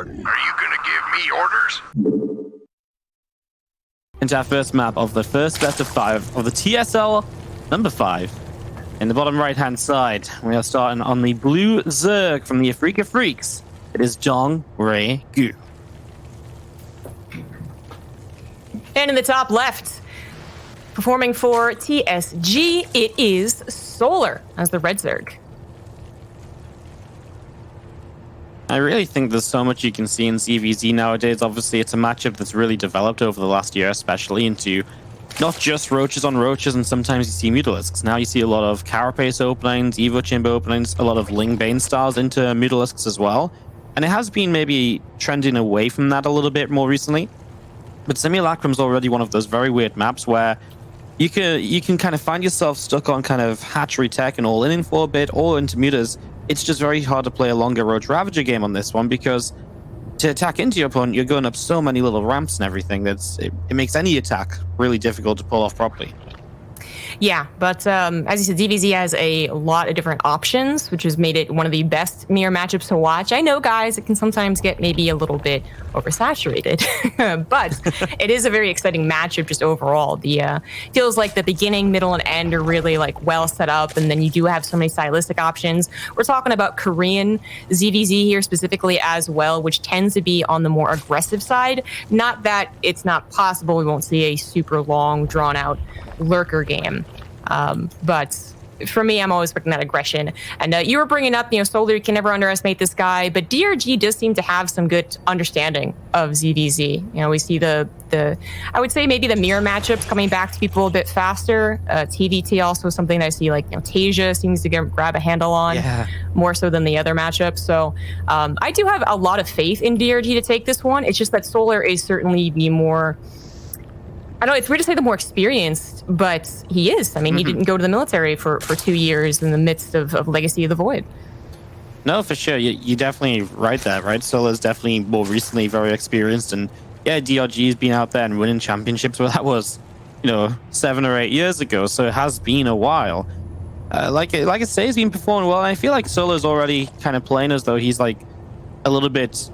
Are you gonna give me orders? Into our first map of the first best of 5 of the TSL number 5. In the bottom right-hand side, we are starting on the blue Zerg from the Afrika Freaks. It is DongRaeGu. And in the top left, performing for TSG, it is Solar as the red Zerg. I really think there's so much you can see in ZVZ nowadays. Obviously, it's a matchup that's really developed over the last year, especially into not just roaches on roaches, and sometimes you see Mutalisks. Now you see a lot of Carapace openings, Evo Chamber openings, a lot of Ling Bane styles into Mutalisks as well. And it has been maybe trending away from that a little bit more recently. But Simulacrum's already one of those very weird maps where you can kind of find yourself stuck on kind of hatchery tech and all in for a bit, or into mutas. It's just very hard to play a longer Roach Ravager game on this one, because to attack into your opponent, you're going up so many little ramps and everything that it makes any attack really difficult to pull off properly. Yeah, but as you said, DBZ has a lot of different options, which has made it one of the best mirror matchups to watch. I know, guys, it can sometimes get maybe a little bit oversaturated, but it is a very exciting matchup just overall. The feels like the beginning, middle, and end are really like well set up, and then you do have so many stylistic options. We're talking about Korean ZVZ here specifically as well, which tends to be on the more aggressive side. Not that it's not possible we won't see a super long, drawn-out lurker game. But for me, I'm always expecting that aggression. And you were bringing up, Solar, you can never underestimate this guy, but DRG does seem to have some good understanding of ZVZ. We see the I would say maybe the mirror matchups coming back to people a bit faster. TVT also is something that I see, like, Tasia seems to grab a handle on more so than the other matchups. So I do have a lot of faith in DRG to take this one. It's just that Solar is certainly the more, I know it's weird to say the more experienced, but he is. I mean, he didn't go to the military for 2 years in the midst of Legacy of the Void. No, for sure. You definitely right there, right? Solo's definitely more recently very experienced. And yeah, DRG's been out there and winning championships. Well, that was, 7 or 8 years ago. So it has been a while. Like I say, he's been performing well. And I feel like Solo's already kind of playing as though he's like a little bit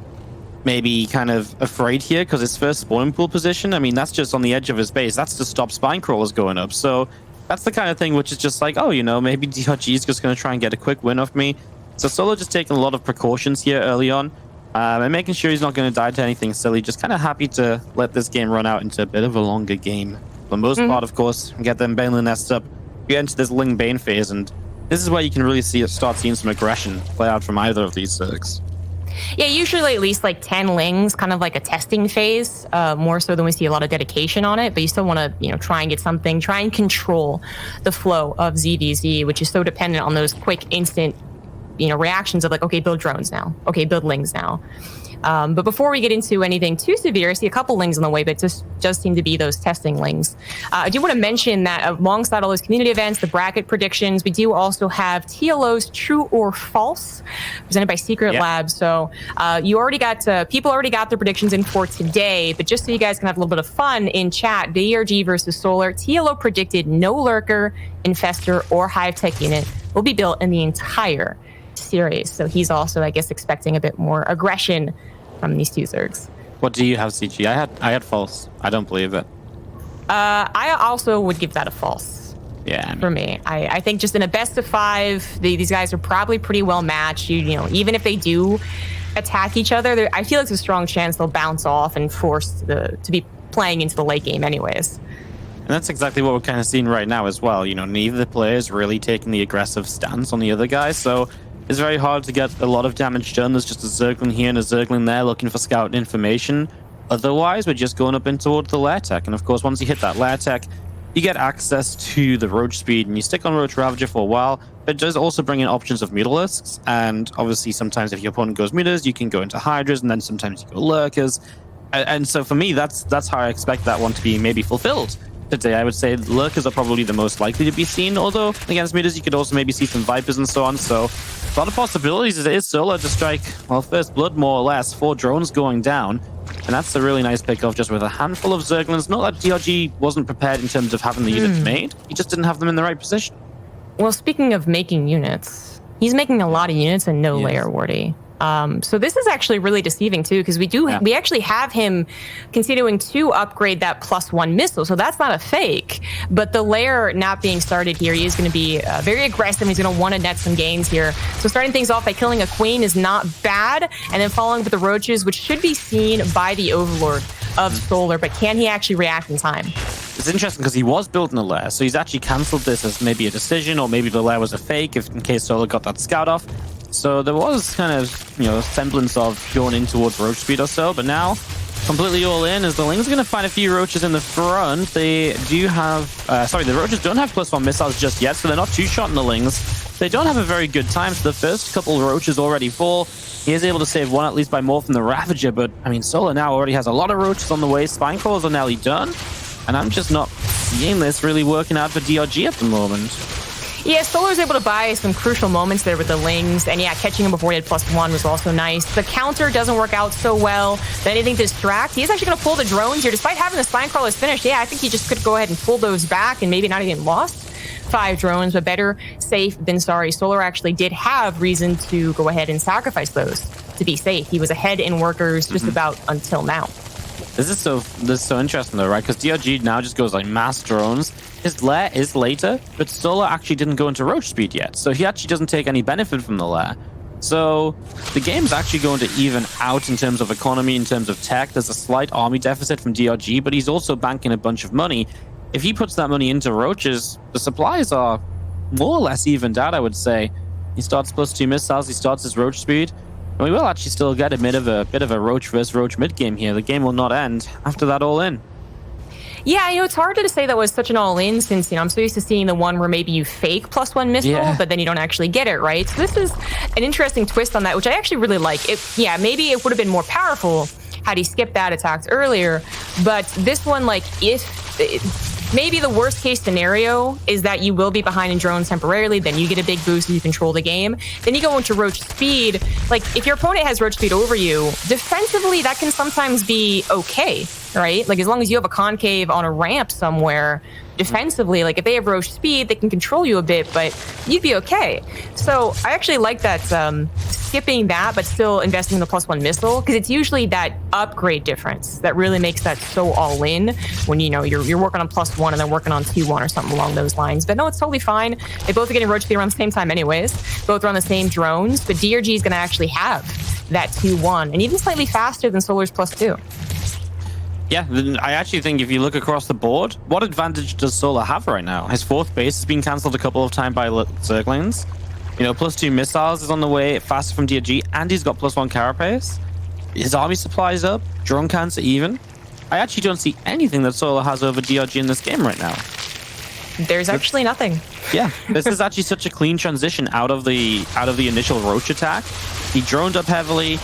maybe kind of afraid here, because his first spawning pool position, I mean, that's just on the edge of his base. That's to stop spine crawlers going up. So that's the kind of thing which is just like, oh, maybe DRG is just going to try and get a quick win off me. So Solo just taking a lot of precautions here early on, and making sure he's not going to die to anything silly. Just kind of happy to let this game run out into a bit of a longer game. For the most part, of course, get them Banelin nests up. You get into this Ling Bane phase, and this is where you can really start seeing some aggression play out from either of these Zergs. Yeah, usually at least like 10 Lings, kind of like a testing phase, more so than we see a lot of dedication on it. But you still want to, try and get something, try and control the flow of ZVZ, which is so dependent on those quick, instant, reactions of like, okay, build drones now. Okay, build Lings now. But before we get into anything too severe, I see a couple Lings on the way, but it just seem to be those testing Lings. I do want to mention that alongside all those community events, the bracket predictions, we do also have TLO's True or False, presented by Secret Labs. So you already got people already got their predictions in for today, but just so you guys can have a little bit of fun in chat, DRG versus Solar, TLO predicted no Lurker, Infestor, or Hive Tech unit will be built in the entire series. So he's also, I guess, expecting a bit more aggression from these two Zergs. What do you have, CG? I had false. I don't believe it. I also would give that a false. Yeah. For me. I think just in a best of 5, these guys are probably pretty well matched. Even if they do attack each other, I feel like there's a strong chance they'll bounce off and force to be playing into the late game anyways. And that's exactly what we're kind of seeing right now as well. Neither the players really taking the aggressive stance on the other guy, so it's very hard to get a lot of damage done. There's just a Zergling here and a Zergling there looking for scout information. Otherwise, we're just going up in towards the lair tech. And of course, once you hit that lair tech, you get access to the Roach speed, and you stick on Roach Ravager for a while. But it does also bring in options of Mutalisks. And obviously, sometimes if your opponent goes Mutas, you can go into Hydras, and then sometimes you go Lurkers. And so for me, that's how I expect that one to be maybe fulfilled today. I would say Lurkers are probably the most likely to be seen, although against Mutas, you could also maybe see some Vipers and so on. So a lot of possibilities. It is Solar to strike, well, first blood, more or less. 4 drones going down. And that's a really nice pick off just with a handful of Zerglings. Not that DRG wasn't prepared in terms of having the units made. He just didn't have them in the right position. Well, speaking of making units, he's making a lot of units and no layer, Wardy. So this is actually really deceiving too, because we actually have him continuing to upgrade that +1 missile. So that's not a fake, but the lair not being started here, he is going to be very aggressive. He's going to want to net some gains here. So starting things off by killing a queen is not bad, and then following with the roaches, which should be seen by the Overlord of Solar, but can he actually react in time? It's interesting because he was building a lair, so he's actually cancelled this as maybe a decision, or maybe the lair was a fake in case Solar got that scout off. So there was kind of, semblance of going in towards roach speed or so, but now completely all in as the Lings are going to find a few roaches in the front. They do have, the roaches don't have +1 missiles just yet, so they're not two-shotting the Lings. They don't have a very good time, so the first couple of roaches already fall. He is able to save one at least by more from the Ravager, but I mean, Solar now already has a lot of roaches on the way. Spine Crawlers are nearly done, and I'm just not seeing this really working out for DRG at the moment. Yeah, Solar's able to buy some crucial moments there with the Lings, and yeah, catching him before he had +1 was also nice. The counter doesn't work out so well. Then anything to distract. He's actually going to pull the drones here, despite having the Spine Crawlers finished. Yeah, I think he just could go ahead and pull those back and maybe not even lost 5 drones, but better safe than sorry. Solar actually did have reason to go ahead and sacrifice those to be safe. He was ahead in workers just about until now. This is so interesting though, right? Because DRG now just goes like mass drones. His lair is later, but Solar actually didn't go into roach speed yet, so he actually doesn't take any benefit from the lair. So the game's actually going to even out in terms of economy, in terms of tech. There's a slight army deficit from DRG, but he's also banking a bunch of money. If he puts that money into roaches, the supplies are more or less evened out, I would say. He starts +2 missiles, he starts his roach speed. And we will actually still get a bit of a roach versus roach mid game here. The game will not end after that all in. Yeah, it's hard to say that was such an all-in since, I'm so used to seeing the one where maybe you fake +1 missile, but then you don't actually get it, right? So this is an interesting twist on that, which I actually really like. Maybe it would have been more powerful had he skipped that attacks earlier, but this one, maybe the worst case scenario is that you will be behind in drones temporarily, then you get a big boost and you control the game. Then you go into roach speed. If your opponent has roach speed over you, defensively, that can sometimes be okay, right? As long as you have a concave on a ramp somewhere, defensively, if they have roach speed, they can control you a bit, but you'd be okay. So I actually like that skipping that, but still investing in the +1 missile, because it's usually that upgrade difference that really makes that so all in when you're working on +1 and then working on 2-1 or something along those lines. But no, it's totally fine. They both are getting roach speed around the same time anyways. Both are on the same drones, but DRG is going to actually have that 2-1 and even slightly faster than Solar's +2. Yeah, I actually think if you look across the board, what advantage does Solar have right now? His 4th base has been cancelled a couple of times by Zerglings. +2 missiles is on the way, faster from DRG, and he's got +1 carapace. His army supply is up, drone counts are even. I actually don't see anything that Solar has over DRG in this game right now. There's actually nothing. Yeah, this is actually such a clean transition out of the initial roach attack. He droned up heavily.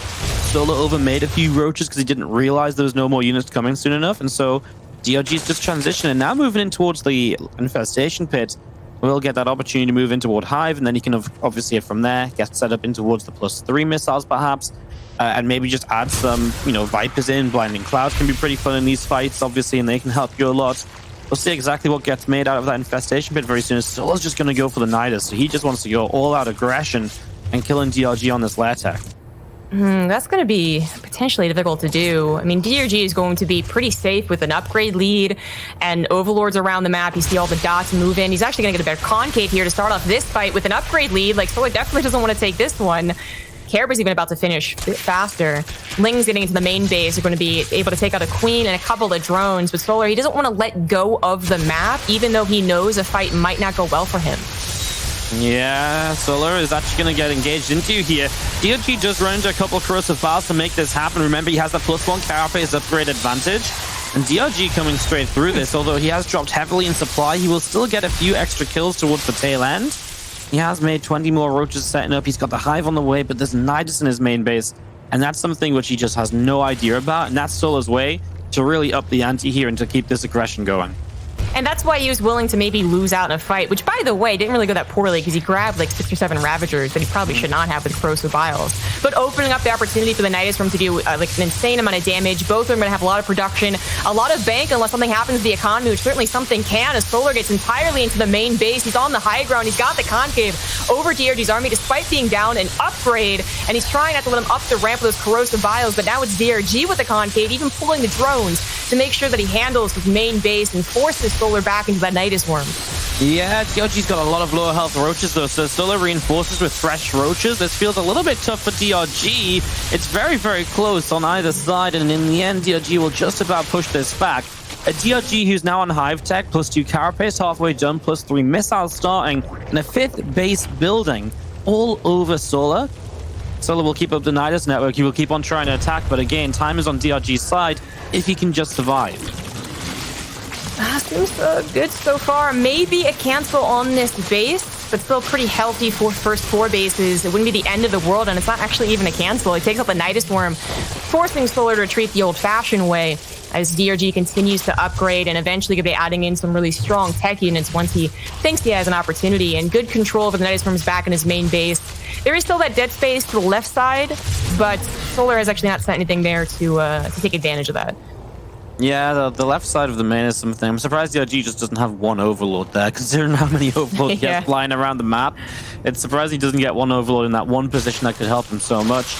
Solar overmade a few roaches because he didn't realize there was no more units coming soon enough, and so DRG's just transitioning now, moving in towards the infestation pit. We'll get that opportunity to move in toward Hive, and then he can obviously from there get set up in towards the +3 missiles perhaps, and maybe just add some Vipers in. Blinding Clouds can be pretty fun in these fights obviously, and they can help you a lot. We'll see exactly what gets made out of that infestation pit very soon. Solar's just going to go for the Nidus, so he just wants to go all out aggression and killing DRG on this lair tech. That's going to be potentially difficult to do. I mean, DRG is going to be pretty safe with an upgrade lead and overlords around the map. You see all the dots move in. He's actually going to get a better concave here to start off this fight with an upgrade lead. Solar definitely doesn't want to take this one. Carapace's even about to finish faster. Ling's getting into the main base. They're going to be able to take out a queen and a couple of drones. But Solar, he doesn't want to let go of the map, even though he knows a fight might not go well for him. Yeah, Solar is actually going to get engaged into here. DRG does run into a couple of corrosive files to make this happen. Remember, he has the +1 carapace upgrade advantage. And DRG coming straight through this, although he has dropped heavily in supply, he will still get a few extra kills towards the tail end. He has made 20 more roaches setting up. He's got the Hive on the way, but there's Nidus in his main base. And that's something which he just has no idea about. And that's Solar's way to really up the ante here and to keep this aggression going. And that's why he was willing to maybe lose out in a fight, which, by the way, didn't really go that poorly because he grabbed like 6 or 7 Ravagers that he probably should not have with Corrosive Vials. But opening up the opportunity for the Nidus Worm to do like an insane amount of damage. Both of them are going to have a lot of production, a lot of bank unless something happens to the economy, which certainly something can, as Solar gets entirely into the main base. He's on the high ground. He's got the Concave over DRG's army despite being down an upgrade, and he's trying not to let him up the ramp with those Corrosive Vials, but now it's DRG with the Concave, even pulling the drones to make sure that he handles his main base and forces Solar back into that Nidus Worm. Yeah, DRG's got a lot of lower health roaches though, so Solar reinforces with fresh roaches. This feels a little bit tough for DRG. It's very, very close on either side, and in the end, DRG will just about push this back. A DRG who's now on Hive Tech, +2 Carapace halfway done, +3 missiles starting, and a 5th base building all over Solar. Solar will keep up the Nidus network. He will keep on trying to attack, but again, time is on DRG's side if he can just survive. Seems good so far. Maybe a cancel on this base, but still pretty healthy for first 4 bases. It wouldn't be the end of the world, and it's not actually even a cancel. It takes out the Nidus Worm, forcing Solar to retreat the old-fashioned way as DRG continues to upgrade and eventually could be adding in some really strong tech units once he thinks he has an opportunity, and good control over the Nidus Worm's back in his main base. There is still that dead space to the left side, but Solar has actually not sent anything there to take advantage of that. Yeah, the left side of the main is something. I'm surprised DRG just doesn't have one Overlord there, considering how many Overlords he has flying around the map. It's surprising he doesn't get one Overlord in that one position that could help him so much.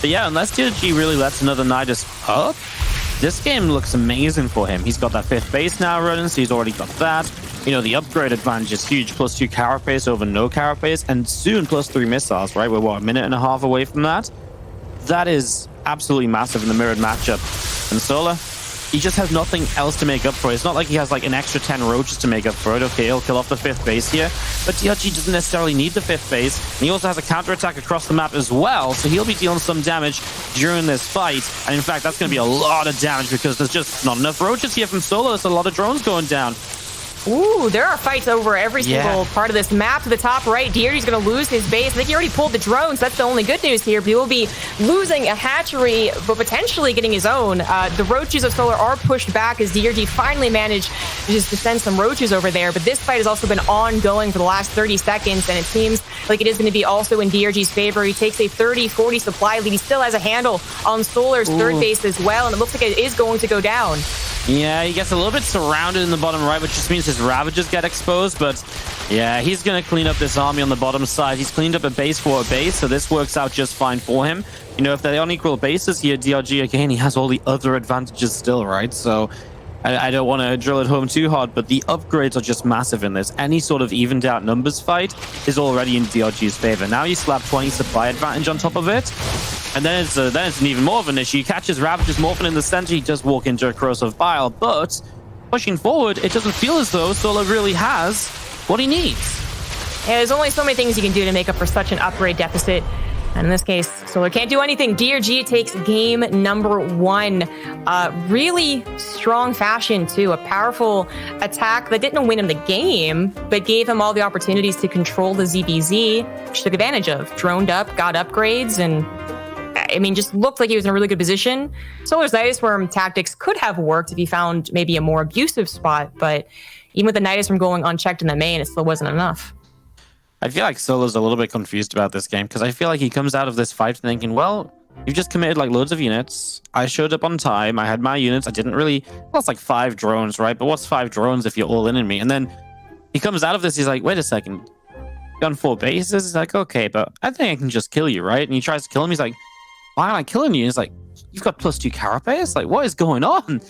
But yeah, unless DRG really lets another Nidus up, this game looks amazing for him. He's got that 5th base now running, so he's already got that. You know, the upgrade advantage is huge. +2 Carapace over no Carapace, and soon +3 missiles, right? We're, what, a minute and a half away from that? That is absolutely massive in the mirrored matchup. And Solar, he just has nothing else to make up for it. It's not like he has like an extra 10 roaches to make up for it. Okay, he'll kill off the 5th base here, but DRG doesn't necessarily need the 5th base. And he also has a counterattack across the map as well, so he'll be dealing some damage during this fight. And in fact, that's going to be a lot of damage because there's just not enough roaches here from Solar. There's a lot of drones going down. Ooh, there are fights over every single part of this map. To the top right, DRG's going to lose his base. I think he already pulled the drones. That's the only good news here. But he will be losing a hatchery, but potentially getting his own. The roaches of Solar are pushed back as DRG finally managed to just send some roaches over there. But this fight has also been ongoing for the last 30 seconds, and it seems like it is going to be also in DRG's favor. He takes a 30-40 supply lead. He still has a handle on Solar's third base as well, and it looks like it is going to go down. Yeah, he gets a little bit surrounded in the bottom right, which just means his Ravagers get exposed, but yeah, he's going to clean up this army on the bottom side. He's cleaned up a base for a base, so this works out just fine for him. You know, if they're on equal bases here, DRG, again, he has all the other advantages still, right? So I don't want to drill it home too hard, but the upgrades are just massive in this. Any sort of evened out numbers fight is already in DRG's favor. Now you slap 20 supply advantage on top of it, and then it's an even more of an issue. He catches Ravagers morphing in the center. He does walk into a Corrosive Bile, but pushing forward, it doesn't feel as though Solar really has what he needs. Yeah, there's only so many things you can do to make up for such an upgrade deficit. And in this case, Solar can't do anything. DRG takes game number 1. Really strong fashion, too. A powerful attack that didn't win him the game, but gave him all the opportunities to control the ZBZ, which he took advantage of. Droned up, got upgrades, and I mean, just looked like he was in a really good position. Solar's Nidus Worm tactics could have worked if he found maybe a more abusive spot, but even with the Nidus Worm going unchecked in the main, it still wasn't enough. I feel like Solar's a little bit confused about this game because I feel like he comes out of this fight thinking, well, you've just committed like loads of units. I showed up on time. I had my units. I didn't really... Well, it's like 5 drones, right? But what's 5 drones if you're all in me? And then he comes out of this. He's like, wait a second. You're on 4 bases? He's like, okay, but I think I can just kill you, right? And he tries to kill him. He's like, why am I killing you? He's like, you've got +2 Carapace? Like, what is going on?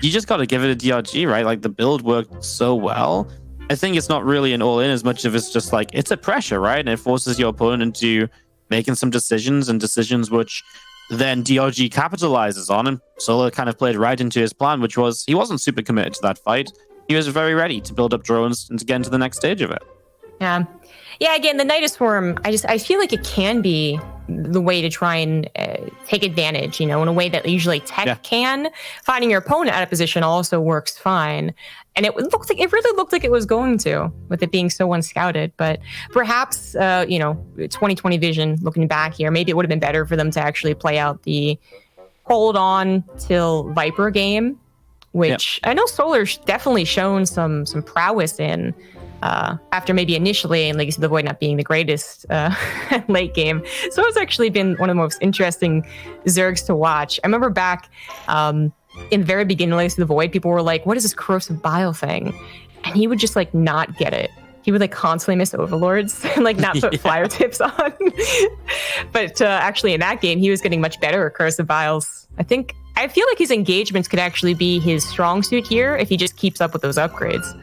You just got to give it a DRG, right? Like, the build worked so well. I think it's not really an all-in as much as it's just like, it's a pressure, right? And it forces your opponent into making some decisions, and decisions which then DRG capitalizes on. And Solar kind of played right into his plan, which was he wasn't super committed to that fight. He was very ready to build up drones and to get into the next stage of it. Yeah. Yeah, again, the Nidus Worm, I feel like it can be the way to try and take advantage, you know, in a way that usually tech can. Finding your opponent out of position also works fine. And it really looked like it was going to, with it being so unscouted. But perhaps, 2020 vision, looking back here, maybe it would have been better for them to actually play out the hold on till Viper game which I know Solar's definitely shown some prowess in. After maybe initially, and like you said, the Void not being the greatest late game. So it's actually been one of the most interesting Zergs to watch. I remember back in the very beginning, like the Void, people were like, what is this corrosive bile thing? And he would just like not get it. He would like constantly miss overlords and like not put flyer tips on. But actually in that game, he was getting much better at corrosive biles. I feel like his engagements could actually be his strong suit here if he just keeps up with those upgrades.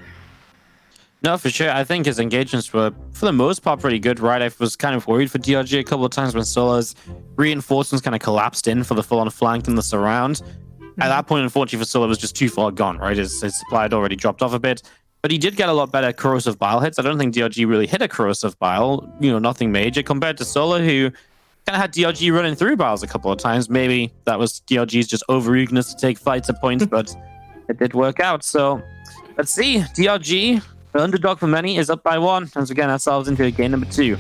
No, for sure. I think his engagements were, for the most part, pretty good, right? I was kind of worried for DRG a couple of times when Solar's reinforcements kind of collapsed in for the full-on flank and the surround. At that point, unfortunately, for Solar, was just too far gone, right? His supply had already dropped off a bit. But he did get a lot better corrosive bile hits. I don't think DRG really hit a corrosive bile, nothing major, compared to Solar, who kind of had DRG running through biles a couple of times. Maybe that was DRG's just over-eagerness to take fights at points, but it did work out. So, let's see. DRG... the underdog for many is up by 1. Once again, ourselves into game number 2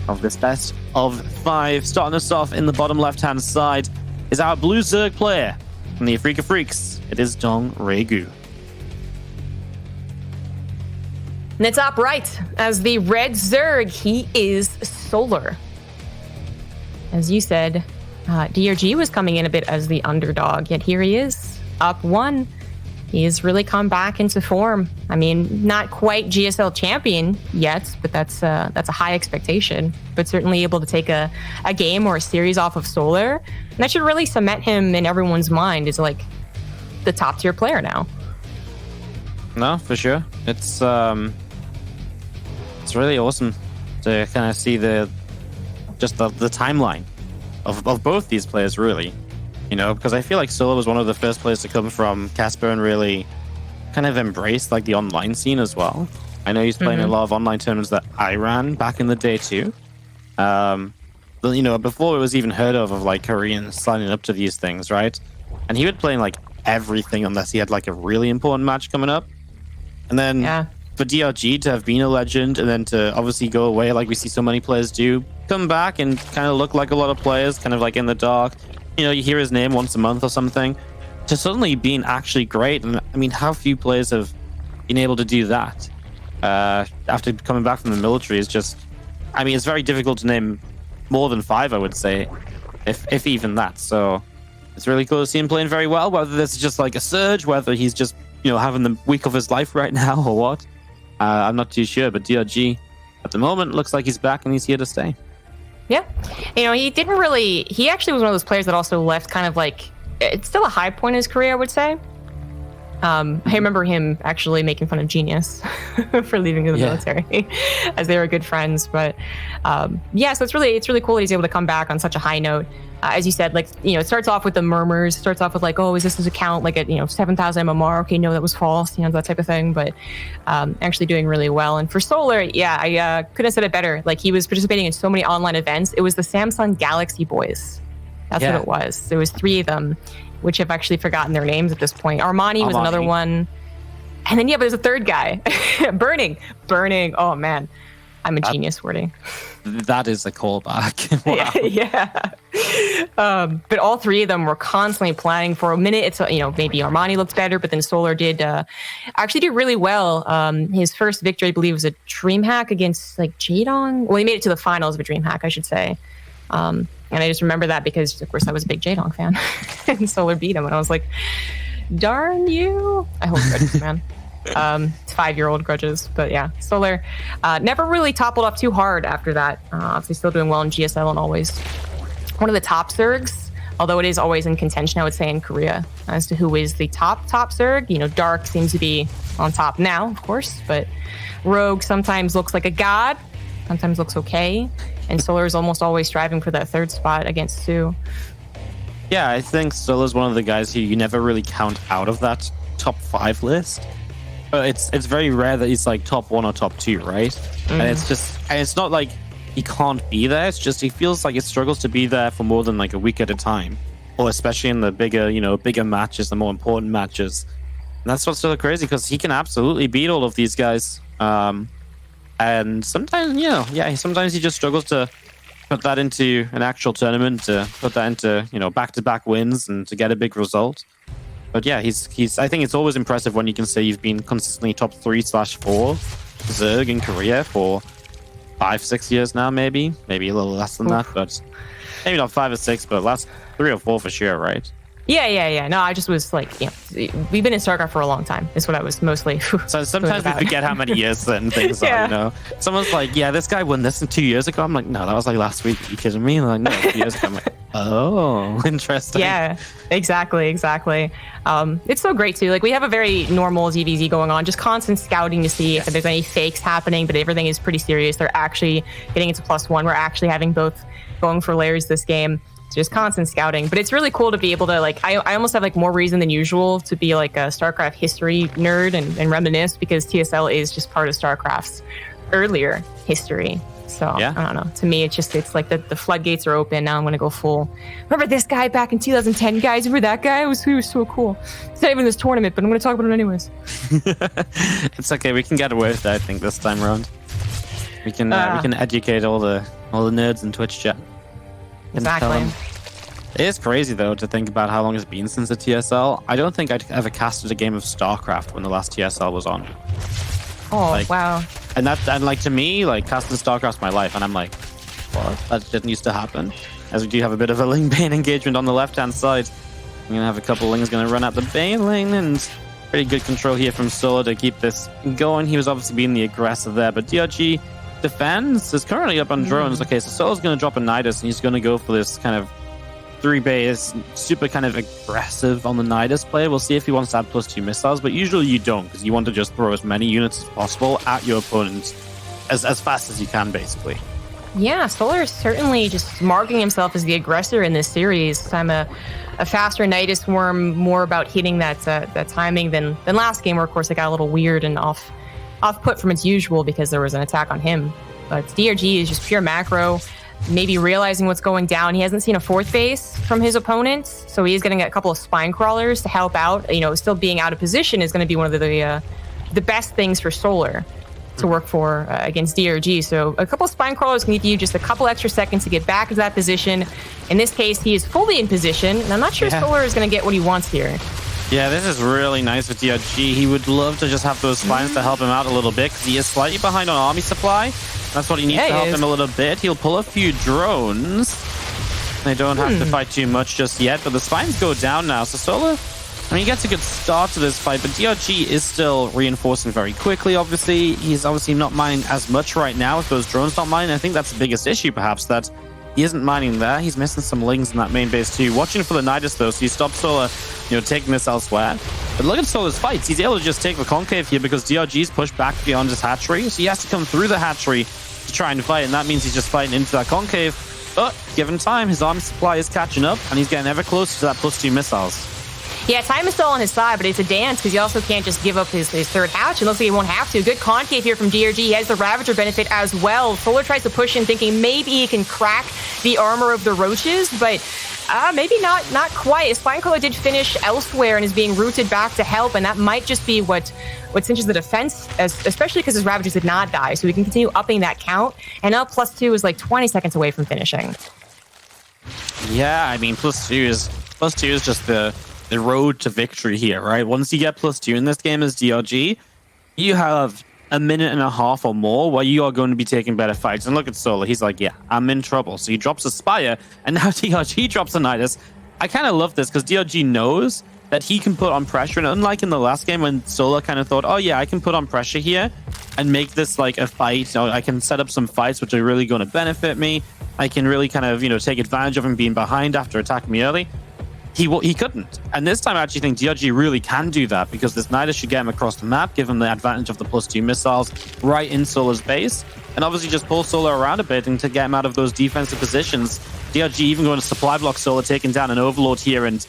of this best of 5. Starting us off in the bottom left-hand side is our blue Zerg player from the Afrika Freaks. It is DongRaeGu. And it's up right as the red Zerg. He is Solar. As you said, DRG was coming in a bit as the underdog, yet here he is, up 1. He's really come back into form. I mean, not quite GSL champion yet, but that's a high expectation. But certainly able to take a game or a series off of Solar. And that should really cement him in everyone's mind as like the top tier player now. No, for sure. It's really awesome to kind of see the timeline of both these players, really. Because I feel like Solar was one of the first players to come from Casper and really kind of embrace like the online scene as well. I know he's playing a lot of online tournaments that I ran back in the day too. But before it was even heard of like Koreans signing up to these things, right? And he would play like everything unless he had like a really important match coming up. And then for DRG to have been a legend and then to obviously go away like we see so many players do, come back and kind of look like a lot of players, kind of like in the dark. You hear his name once a month or something, to suddenly being actually great. And I mean, how few players have been able to do that after coming back from the military is just, I mean, it's very difficult to name more than 5, I would say, if even that. So it's really cool to see him playing very well, whether this is just like a surge, whether he's just, having the week of his life right now or what. I'm not too sure, but DRG at the moment looks like he's back and he's here to stay. Yeah. He actually was one of those players that also left kind of like, it's still a high point in his career, I would say. I remember him actually making fun of Genius for leaving the military as they were good friends. But so it's really cool that he's able to come back on such a high note. As you said, like, it starts off with the murmurs, starts off with like, oh, is this his account? Like at, 7,000 MMR. Okay, no, that was false, that type of thing. But actually doing really well. And for Solar, I couldn't have said it better. Like he was participating in so many online events. It was the Samsung Galaxy Boys. That's what it was. There was 3 of them, which I've actually forgotten their names at this point. Armani was another one. And then, but there's a third guy. Burning. Oh, man. I'm a genius wording. That is a callback. Wow. But all 3 of them were constantly playing for a minute. It's, maybe Armani looked better, but then Solar did actually do really well. His first victory, I believe, was a DreamHack against like Jadong. Well, he made it to the finals of a DreamHack, I should say. And I just remember that because, of course, I was a big Jadong fan. And Solar beat him. And I was like, darn you. I hold grudges, man. It's 5-year-old grudges. But yeah, Solar never really toppled off too hard after that. Obviously still doing well in GSL and always one of the top Zergs. Although it is always in contention, I would say, in Korea as to who is the top Zerg. Dark seems to be on top now, of course. But Rogue sometimes looks like a god. Sometimes looks okay. And Solar is almost always striving for that 3rd spot against Sue. Yeah, I think Solar's one of the guys who you never really count out of that top 5 list. But it's very rare that he's like top 1 or top 2, right? And it's not like he can't be there. It's just he feels like it struggles to be there for more than like a week at a time. Or especially in the bigger matches, the more important matches. And that's what's so crazy because he can absolutely beat all of these guys. And sometimes, sometimes he just struggles to put that into an actual tournament, to put that into, back-to-back wins and to get a big result. But yeah, he's. I think it's always impressive when you can say you've been consistently top 3/4 Zerg in Korea for 5-6 years now, maybe a little less than that, but maybe not 5 or 6, but last 3 or 4 for sure, right? Yeah. No, I just was like, we've been in StarCraft for a long time. Is what I was mostly. So sometimes we forget how many years certain things are, you know? Someone's like, yeah, this guy won this 2 years ago. I'm like, no, that was like last week. Are you kidding me? Like, no, 2 years ago. I'm like, oh, interesting. Yeah, exactly. It's so great too. Like we have a very normal ZVZ going on, just constant scouting to see if there's any fakes happening, but everything is pretty serious. They're actually getting into +1. We're actually having both going for layers this game. Just constant scouting, but it's really cool to be able to like I almost have like more reason than usual to be like a StarCraft history nerd and reminisce, because TSL is just part of StarCraft's earlier history. So yeah. I don't know, to me it's like the floodgates are open. Now I'm gonna go full, remember this guy back in 2010, guys? Remember that guy? He was so cool. It's not even this tournament, but I'm gonna talk about it anyways. It's okay, we can get away with that, I think, this time around. We can educate all the nerds in Twitch chat. Exactly. It is crazy though to think about how long it's been since the TSL. I don't think I'd ever casted a game of StarCraft when the last TSL was on. Oh, wow. And like to me, like casting StarCraft's my life, and I'm like, what? That didn't used to happen. As we do have a bit of a Ling Bane engagement on the left-hand side. I'm gonna have a couple Lings gonna run out the Bane lane, and pretty good control here from Solar to keep this going. He was obviously being the aggressor there, but DRG defense is currently up on drones. Okay, so Solar's going to drop a Nidus, and he's going to go for this kind of 3-base, super kind of aggressive on the Nidus play. We'll see if he wants to add +2 missiles, but usually you don't, because you want to just throw as many units as possible at your opponent as fast as you can, basically. Yeah, Solar is certainly just marking himself as the aggressor in this series. I'm a faster Nidus Worm, more about hitting that timing than last game, where of course it got a little weird and off-put from its usual because there was an attack on him. But DRG is just pure macro, maybe realizing what's going down. He hasn't seen a 4th base from his opponent, so he is getting a couple of spine crawlers to help out. Still being out of position is going to be one of the best things for Solar to work for against DRG. So a couple of spine crawlers can give you just a couple extra seconds to get back into that position. In this case, he is fully in position, and I'm not sure Solar is going to get what he wants here. Yeah, this is really nice with DRG. He would love to just have those spines to help him out a little bit, because he is slightly behind on army supply. That's what he needs to help him a little bit. He'll pull a few drones. They don't have to fight too much just yet, but the spines go down now. So Solar, he gets a good start to this fight, but DRG is still reinforcing very quickly, obviously. He's obviously not mining as much right now with those drones not mining. I think that's the biggest issue, perhaps, that he isn't mining there. He's missing some Lings in that main base too. Watching for the Nidus though, so he stops Solar, taking this elsewhere. But look at Solar's fights. He's able to just take the concave here because DRG's pushed back beyond his hatchery. So he has to come through the hatchery to try and fight, and that means he's just fighting into that concave. But given time, his army supply is catching up, and he's getting ever closer to that +2 missiles. Yeah, time is still on his side, but it's a dance because he also can't just give up his 3rd hatch. It looks like he won't have to. Good concave here from DRG. He has the Ravager benefit as well. Solar tries to push in, thinking maybe he can crack the armor of the Roaches, but maybe not quite. His Spinecrawler did finish elsewhere and is being routed back to help, and that might just be what cinches the defense, especially because his Ravagers did not die, so we can continue upping that count. And now +2 is like 20 seconds away from finishing. Yeah, I mean, +2 is just the road to victory here, right? Once you get +2 in this game as DRG, you have a minute and a half or more where you are going to be taking better fights. And look at Solar. He's like, yeah, I'm in trouble. So he drops a Spire, and now DRG drops a Nidus. I kind of love this because DRG knows that he can put on pressure. And unlike in the last game when Solar kind of thought, oh yeah, I can put on pressure here and make this like a fight. I can set up some fights which are really going to benefit me. I can really kind of, take advantage of him being behind after attacking me early. He couldn't. And this time I actually think DRG really can do that because this Nidus should get him across the map, give him the advantage of the +2 missiles right in Solar's base, and obviously just pull Solar around a bit and to get him out of those defensive positions. DRG even going to supply block Solar, taking down an Overlord here, and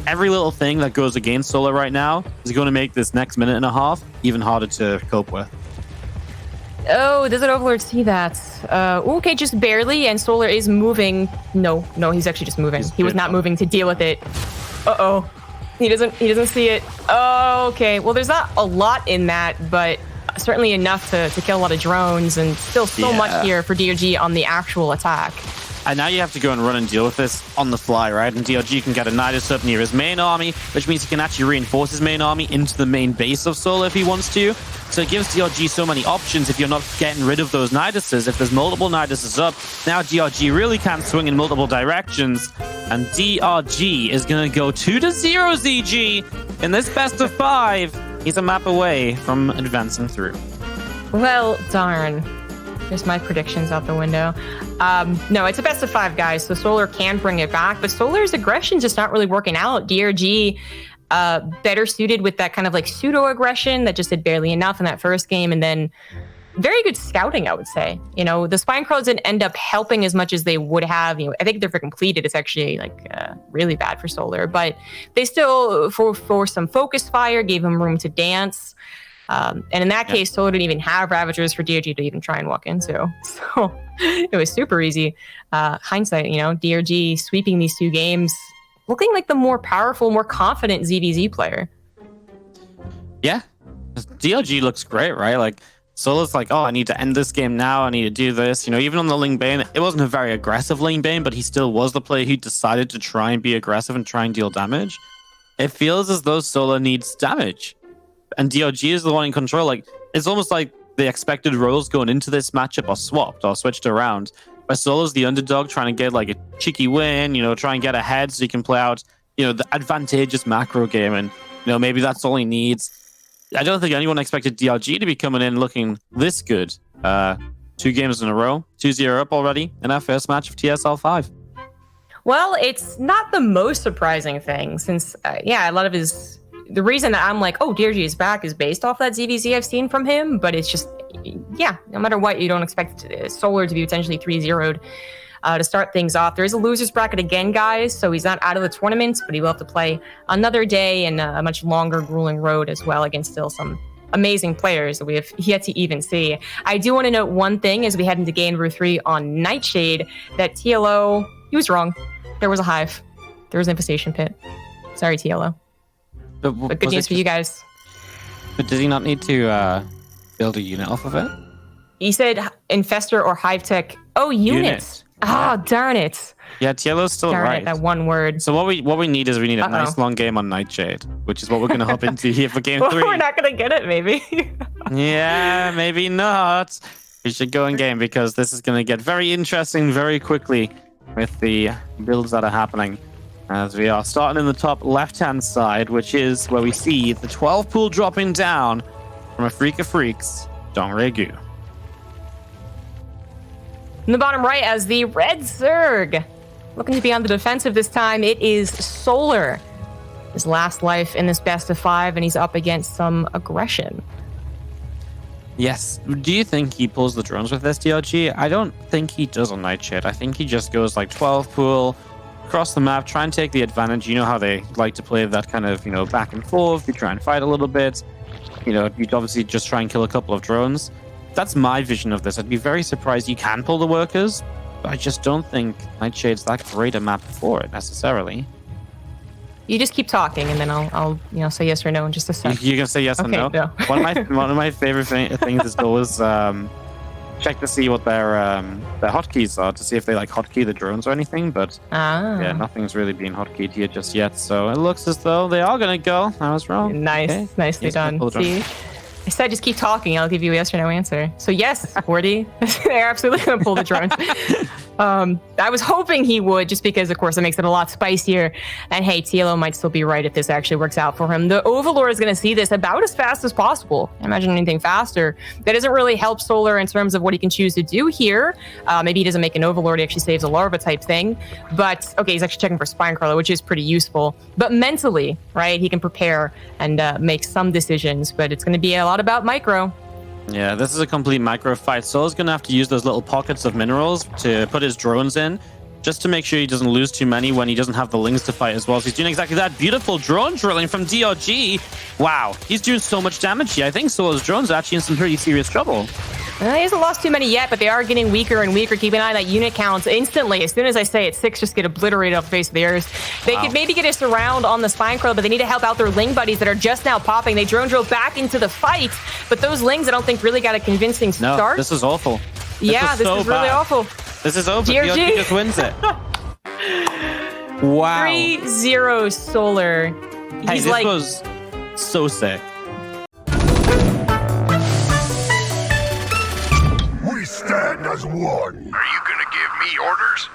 every little thing that goes against Solar right now is going to make this next minute and a half even harder to cope with. Oh, does an Overlord see that? Okay, just barely, and Solar is moving. No, he's actually just moving. He was not moving to deal with it. Uh-oh. He doesn't see it. Oh, okay. Well, there's not a lot in that, but certainly enough to kill a lot of drones, and still so much here for DRG on the actual attack. And now you have to go and run and deal with this on the fly, right? And DRG can get a Nidus up near his main army, which means he can actually reinforce his main army into the main base of Solar if he wants to. So it gives DRG so many options if you're not getting rid of those Niduses. If there's multiple Niduses up, now DRG really can swing in multiple directions. And DRG is going to go 2-0 ZG in this best of 5. He's a map away from advancing through. Well, darn. There's my predictions out the window. No, it's a best of 5, guys, so Solar can bring it back, but Solar's aggression just not really working out. DRG better suited with that kind of like pseudo-aggression that just did barely enough in that first game, and then very good scouting, I would say. You know, the Spine Crawlers didn't end up helping as much as they would have. You know, I think they're completed. It's actually like really bad for Solar, but they still, for some focus fire, gave him room to dance. And in that case, Solar didn't even have Ravagers for DRG to even try and walk into. So it was super easy. Hindsight, you know, DRG sweeping these 2 games, looking like the more powerful, more confident ZVZ player. Yeah. DRG looks great, right? Like, Solar's like, oh, I need to end this game now. I need to do this. You know, even on the Ling Bane, it wasn't a very aggressive Ling Bane, but he still was the player who decided to try and be aggressive and try and deal damage. It feels as though Solar needs damage. And DRG is the one in control. Like, it's almost like the expected roles going into this matchup are swapped or switched around. Where Solar's the underdog trying to get like a cheeky win, you know, try and get ahead so he can play out, you know, the advantageous macro game. And, you know, maybe that's all he needs. I don't think anyone expected DRG to be coming in looking this good. 2 games in a row, 2-0 up already in our first match of TSL 5. Well, it's not the most surprising thing since, a lot of his... The reason that I'm like, oh, DRG is back is based off that ZVZ I've seen from him, but it's just, no matter what, you don't expect Solar to be potentially 3-0'd to start things off. There is a loser's bracket again, guys, so he's not out of the tournament, but he will have to play another day and a much longer, grueling road as well against still some amazing players that we have yet to even see. I do want to note one thing as we head into Game Brew 3 on Nightshade, that TLO, he was wrong. There was a hive. There was an infestation pit. Sorry, TLO. But good news for you guys. But does he not need to build a unit off of it? He said Infestor or Hive Tech. Oh, units. Oh, darn it. Yeah, TLO's still right. It, that one word. So what we need is we need a nice long game on Nightshade, which is what we're going to hop into here for Game 3. We're not going to get it, maybe. Yeah, maybe not. We should go in game because this is going to get very interesting very quickly with the builds that are happening. As we are starting in the top left-hand side, which is where we see the 12 pool dropping down from a Freak of Freaks, DongRaeGu. In the bottom right, as the Red Zerg, looking to be on the defensive this time, it is Solar. His last life in this best of 5, and he's up against some aggression. Yes. Do you think he pulls the drones with this DRG? I don't think he does on Nightshade. I think he just goes like 12 pool, across the map, try and take the advantage. You know how they like to play that kind of, you know, back and forth. You try and fight a little bit. You know, you'd obviously just try and kill a couple of drones. That's my vision of this. I'd be very surprised you can pull the workers, but I just don't think Nightshade's that great a map for it necessarily. You just keep talking, and then I'll say yes or no in just a second. You're gonna say yes or no? No. One of my favorite things is always check to see what their hotkeys are, to see if they like hotkey the drones or anything. But yeah, nothing's really been hotkeyed here just yet. So it looks as though they are gonna go. I was wrong. Nice, okay. Nicely done. See, I said just keep talking. I'll give you a yes or no answer. So yes, Hordy, they're absolutely gonna pull the drones. I was hoping he would, just because, of course, it makes it a lot spicier. And hey, TLO might still be right if this actually works out for him. The Overlord is going to see this about as fast as possible. I imagine anything faster. That doesn't really help Solar in terms of what he can choose to do here. Maybe he doesn't make an Overlord, he actually saves a larva type thing. But, okay, he's actually checking for Spinecrawler, which is pretty useful. But mentally, right, he can prepare and make some decisions. But it's going to be a lot about micro. Yeah, this is a complete micro fight. Solar's going to have to use those little pockets of minerals to put his drones in, just to make sure he doesn't lose too many when he doesn't have the lings to fight as well. So he's doing exactly that. Beautiful drone drilling from DRG. Wow, he's doing so much damage here. I think Solar's drones are actually in some pretty serious trouble. He hasn't lost too many yet, but they are getting weaker and weaker. Keep an eye on that unit counts instantly. As soon as I say it, 6 just get obliterated off the face of the earth. They could maybe get a surround on the Spinecrawler, but they need to help out their Ling buddies that are just now popping. They drone drill back into the fight, but those Lings I don't think really got a convincing start. No, this is awful. This is really awful. This is over. GRG. DRG just wins it. Wow. 3-0 Solar. Hey, He's this like, was so sick. We stand as one. Are you gonna give me orders?